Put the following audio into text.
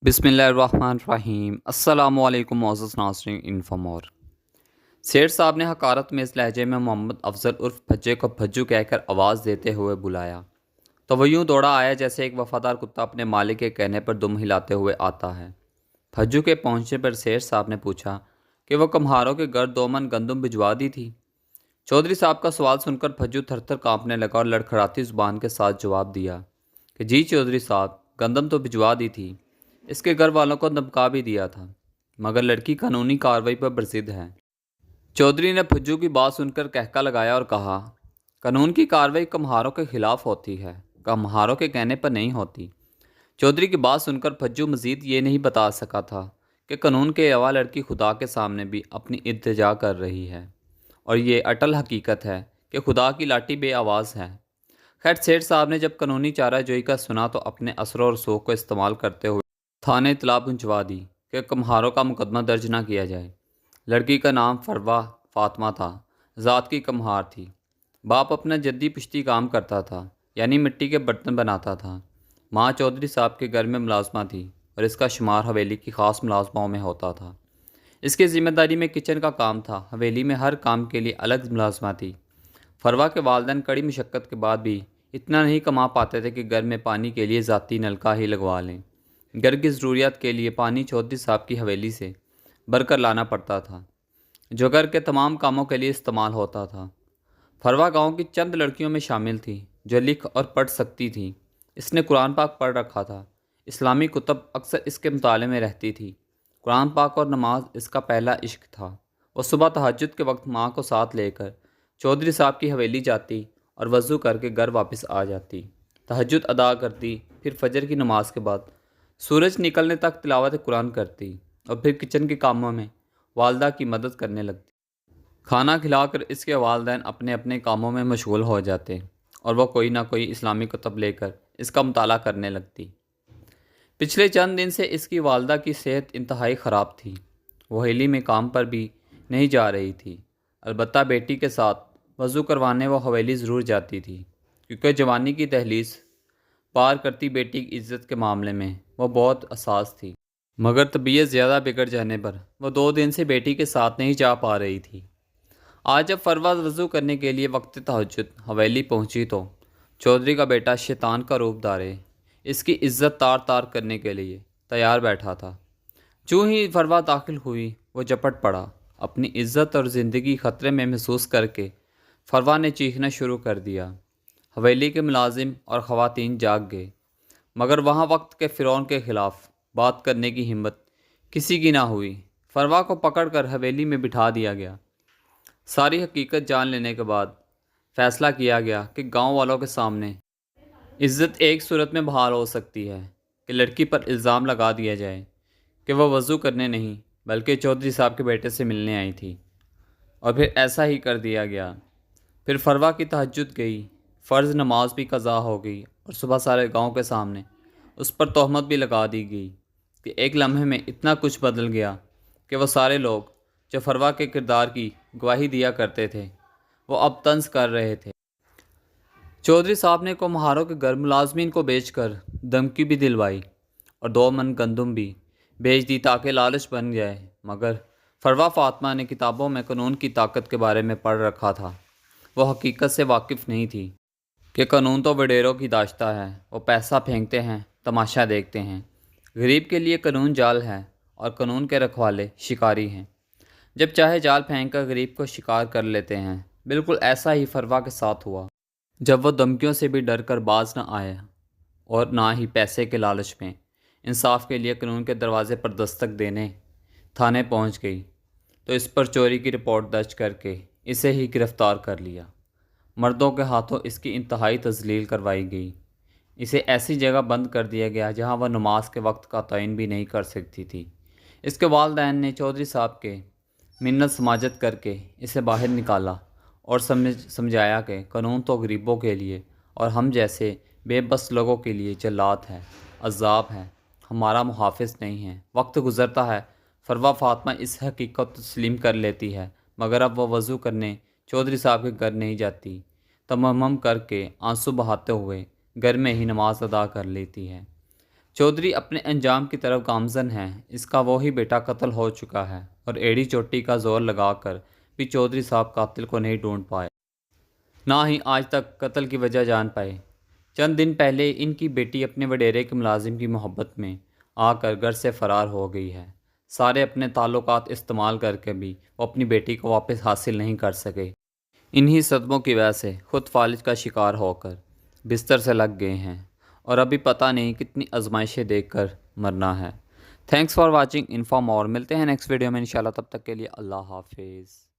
बिस्मिल्लाहिर्रहमानिर्रहीम। अस्सलामुअलैकुम मोअज़्ज़ज़ नाज़रीन। इन्फॉमोर सेठ साहब ने हकारत में इस लहजे में मोहम्मद अफजल उर्फ भज्जे को भज्जू कहकर आवाज़ देते हुए बुलाया तो वो यूं दौड़ा आया जैसे एक वफादार कुत्ता अपने मालिक के कहने पर दुम हिलाते हुए आता है। भज्जू के पहुंचने पर सेठ साहब ने पूछा कि वो कम्हारों के घर 2 मन गंदम भिजवा दी थी। चौधरी साहब का सवाल सुनकर भज्जू थर थर काँपने लगा और लड़खड़ाती जुबान के साथ जवाब दिया कि जी चौधरी साहब, गंदम तो भिजवा दी थी, इसके घर वालों को धमका भी दिया था, मगर लड़की कानूनी कार्रवाई पर बरसिद है। चौधरी ने भज्जू की बात सुनकर कहका लगाया और कहा, कानून की कार्रवाई कम्हारों के खिलाफ होती है, कम्हारों के कहने पर नहीं होती। चौधरी की बात सुनकर भज्जू मजीद ये नहीं बता सका था कि कानून के अलावा लड़की खुदा के सामने भी अपनी इल्तिजा कर रही है, और ये अटल हकीकत है कि खुदा की लाठी बे आवाज़ है। खैर, सेठ साहब ने जब कानूनी चारा जोई का सुना तो अपने असर और सोख को इस्तेमाल करते हुए थाने इतला भिजवा दी कि कम्हारों का मुकदमा दर्ज ना किया जाए। लड़की का नाम फरवा फातिमा था, ज़ात की कम्हार थी। बाप अपना जद्दी पुश्ती काम करता था, यानी मिट्टी के बर्तन बनाता था। माँ चौधरी साहब के घर में मुलाजमा थी और इसका शुमार हवेली की ख़ास मुलाजमाओं में होता था। इसकी ज़िम्मेदारी में किचन का काम था। हवेली में हर काम के लिए अलग मुलाजमा थी। फरवा के वालिदैन कड़ी मशक्क़त के बाद भी इतना नहीं कमा पाते थे कि घर में पानी के लिए ज़ाती नलका ही लगवा लें। घर की ज़रूरियात के लिए पानी चौधरी साहब की हवेली से भरकर लाना पड़ता था, जो घर के तमाम कामों के लिए इस्तेमाल होता था। फरवा गांव की चंद लड़कियों में शामिल थी जो लिख और पढ़ सकती थी। इसने कुरान पाक पढ़ रखा था। इस्लामी कुतब अक्सर इसके मुताले में रहती थी। कुरान पाक और नमाज इसका पहला इश्क था। वो सुबह तहज्जुद के वक्त माँ को साथ लेकर चौधरी साहब की हवेली जाती और वज़ू करके घर वापस आ जाती। तहज्जुद अदा करती, फिर फजर की नमाज के बाद सूरज निकलने तक तिलावत कुरान करती और फिर किचन के कामों में वालदा की मदद करने लगती। खाना खिलाकर इसके वालिदैन अपने अपने कामों में मशगूल हो जाते और वह कोई ना कोई इस्लामी कुतब लेकर इसका मुताला करने लगती। पिछले चंद दिन से इसकी वालदा की सेहत इंतहाई ख़राब थी। वो हवेली में काम पर भी नहीं जा रही थी। अलबत्ता बेटी के साथ वज़ू करवाने वो हवेली ज़रूर जाती थी, क्योंकि जवानी की दहलीज पार करती बेटी की इज़्ज़त के मामले में वो बहुत हसास थी। मगर तबीयत ज़्यादा बिगड़ जाने पर वो 2 दिन से बेटी के साथ नहीं जा पा रही थी। आज जब फरवा वज़ू करने के लिए वक्त तहज्जुद हवेली पहुंची तो चौधरी का बेटा शैतान का रूप धारे इसकी इज्जत तार तार करने के लिए तैयार बैठा था। जो ही फरवा दाखिल हुई वो झपट पड़ा। अपनी इज्जत और ज़िंदगी ख़तरे में महसूस करके फरवा ने चीखना शुरू कर दिया। हवेली के मुलाजिम और ख़वातीन जाग गए, मगर वहाँ वक्त के फ़िरौन के ख़िलाफ़ बात करने की हिम्मत किसी की ना हुई। फरवा को पकड़कर हवेली में बिठा दिया गया। सारी हकीकत जान लेने के बाद फ़ैसला किया गया कि गांव वालों के सामने इज़्ज़त एक सूरत में बहाल हो सकती है कि लड़की पर इल्ज़ाम लगा दिया जाए कि वह वज़ू करने नहीं बल्कि चौधरी साहब के बेटे से मिलने आई थी, और फिर ऐसा ही कर दिया गया। फिर फरवा की तहज्जुद गई, फ़र्ज़ नमाज भी कज़ा हो गई और सुबह सारे गांव के सामने उस पर तोहमत भी लगा दी गई कि एक लम्हे में इतना कुछ बदल गया कि वो सारे लोग जो फरवा के किरदार की गवाही दिया करते थे वो अब तंज कर रहे थे। चौधरी साहब ने कुम्हारों के घर मुलाजमीन को बेचकर धमकी भी दिलवाई और 2 मन गंदम भी बेच दी ताकि लालच बन जाए। मगर फरवा फातिमा ने किताबों में कानून की ताकत के बारे में पढ़ रखा था। वो हकीकत से वाकिफ़ नहीं थी कि कानून तो वडेरों की दाश्ता है। वो पैसा फेंकते हैं, तमाशा देखते हैं। गरीब के लिए कानून जाल है और कानून के रखवाले शिकारी हैं। जब चाहे जाल फेंक कर गरीब को शिकार कर लेते हैं। बिल्कुल ऐसा ही फरवा के साथ हुआ। जब वो धमकियों से भी डर कर बाज न आया और ना ही पैसे के लालच में इंसाफ के लिए कानून के दरवाजे पर दस्तक देने थाने पहुंच गई तो इस पर चोरी की रिपोर्ट दर्ज करके इसे ही गिरफ़्तार कर लिया। मर्दों के हाथों इसकी इंतहाई तजलील करवाई गई। इसे ऐसी जगह बंद कर दिया गया जहां वह नमाज के वक्त का तयन भी नहीं कर सकती थी। इसके वालिदैन ने चौधरी साहब के मिन्नत समाजत करके इसे बाहर निकाला और समझाया कि कानून तो गरीबों के लिए और हम जैसे बेबस लोगों के लिए जल्लाद है, अज़ाब है, हमारा मुहाफ़िज़ नहीं है। वक्त गुज़रता है, फरवा फातिमा इस हकीकत को तस्लीम कर लेती है, मगर अब वह वज़ू करने चौधरी साहब के घर नहीं जाती। तमम्मम करके आंसू बहाते हुए घर में ही नमाज अदा कर लेती है। चौधरी अपने अंजाम की तरफ गामजन हैं। इसका वही बेटा कत्ल हो चुका है और एड़ी चोटी का जोर लगाकर भी चौधरी साहब कातिल को नहीं ढूंढ पाए, ना ही आज तक कत्ल की वजह जान पाए। चंद दिन पहले इनकी बेटी अपने वडेरे के मुलाजिम की मोहब्बत में आकर घर से फ़रार हो गई है। सारे अपने ताल्लुकात इस्तेमाल करके भी वो अपनी बेटी को वापस हासिल नहीं कर सके। इन्हीं सदमों की वजह से खुद फालिज का शिकार होकर बिस्तर से लग गए हैं और अभी पता नहीं कितनी आजमाइशें देखकर मरना है। थैंक्स फॉर वाचिंग इन्फॉर्म और मिलते हैं नेक्स्ट वीडियो में इंशाल्लाह। तब तक के लिए अल्लाह हाफिज़।